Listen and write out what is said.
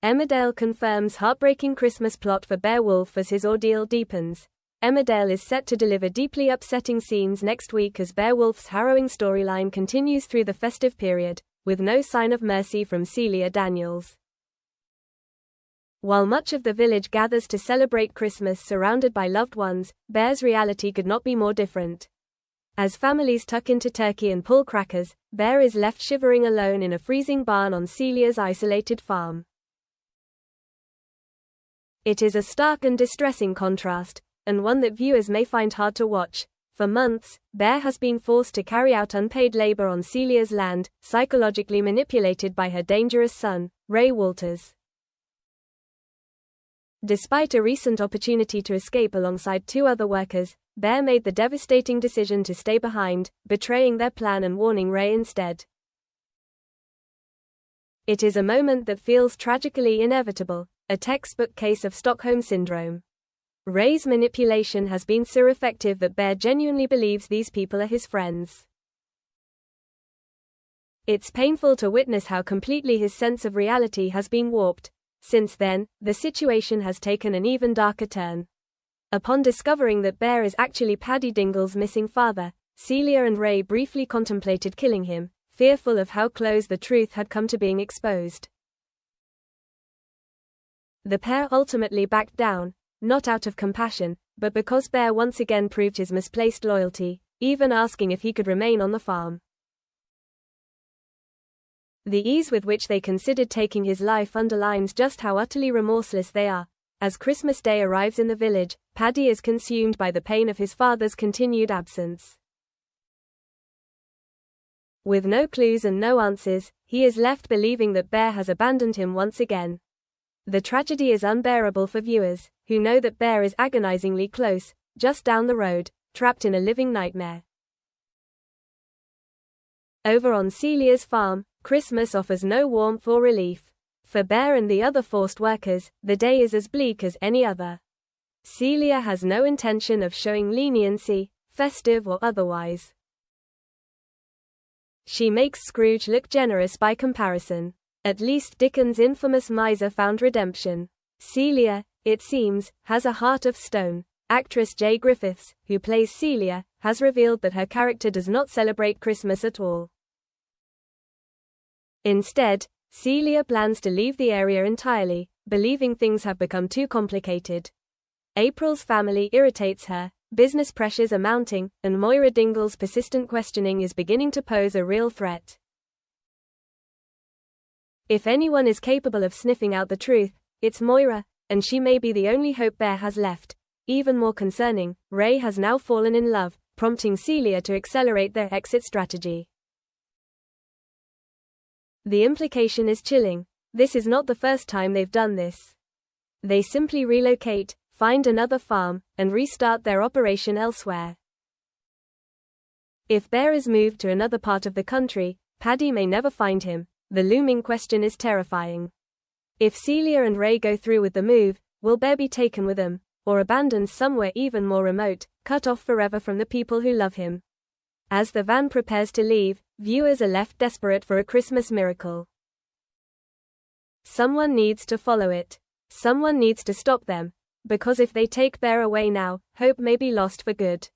Emmerdale confirms heartbreaking Christmas plot for Beowulf as his ordeal deepens. Emmerdale is set to deliver deeply upsetting scenes next week as Beowulf's harrowing storyline continues through the festive period, with no sign of mercy from Celia Daniels. While much of the village gathers to celebrate Christmas surrounded by loved ones, Bear's reality could not be more different. As families tuck into turkey and pull crackers, Bear is left shivering alone in a freezing barn on Celia's isolated farm. It is a stark and distressing contrast, and one that viewers may find hard to watch. For months, Bear has been forced to carry out unpaid labor on Celia's land, psychologically manipulated by her dangerous son, Ray Walters. Despite a recent opportunity to escape alongside 2 other workers, Bear made the devastating decision to stay behind, betraying their plan and warning Ray instead. It is a moment that feels tragically inevitable, a textbook case of Stockholm Syndrome. Ray's manipulation has been so effective that Bear genuinely believes these people are his friends. It's painful to witness how completely his sense of reality has been warped. Since then, the situation has taken an even darker turn. Upon discovering that Bear is actually Paddy Dingle's missing father, Celia and Ray briefly contemplated killing him, fearful of how close the truth had come to being exposed. The pair ultimately backed down, not out of compassion, but because Bear once again proved his misplaced loyalty, even asking if he could remain on the farm. The ease with which they considered taking his life underlines just how utterly remorseless they are. As Christmas Day arrives in the village, Paddy is consumed by the pain of his father's continued absence. With no clues and no answers, he is left believing that Bear has abandoned him once again. The tragedy is unbearable for viewers, who know that Bear is agonizingly close, just down the road, trapped in a living nightmare. Over on Celia's farm, Christmas offers no warmth or relief. For Bear and the other forced workers, the day is as bleak as any other. Celia has no intention of showing leniency, festive or otherwise. She makes Scrooge look generous by comparison. At least Dickens' infamous miser found redemption. Celia, it seems, has a heart of stone. Actress Jay Griffiths, who plays Celia, has revealed that her character does not celebrate Christmas at all. Instead, Celia plans to leave the area entirely, believing things have become too complicated. April's family irritates her, business pressures are mounting, and Moira Dingle's persistent questioning is beginning to pose a real threat. If anyone is capable of sniffing out the truth, it's Moira, and she may be the only hope Bear has left. Even more concerning, Ray has now fallen in love, prompting Celia to accelerate their exit strategy. The implication is chilling. This is not the first time they've done this. They simply relocate, find another farm, and restart their operation elsewhere. If Bear is moved to another part of the country, Paddy may never find him. The looming question is terrifying. If Celia and Ray go through with the move, will Bear be taken with them, or abandoned somewhere even more remote, cut off forever from the people who love him? As the van prepares to leave, viewers are left desperate for a Christmas miracle. Someone needs to follow it. Someone needs to stop them. Because if they take Bear away now, hope may be lost for good.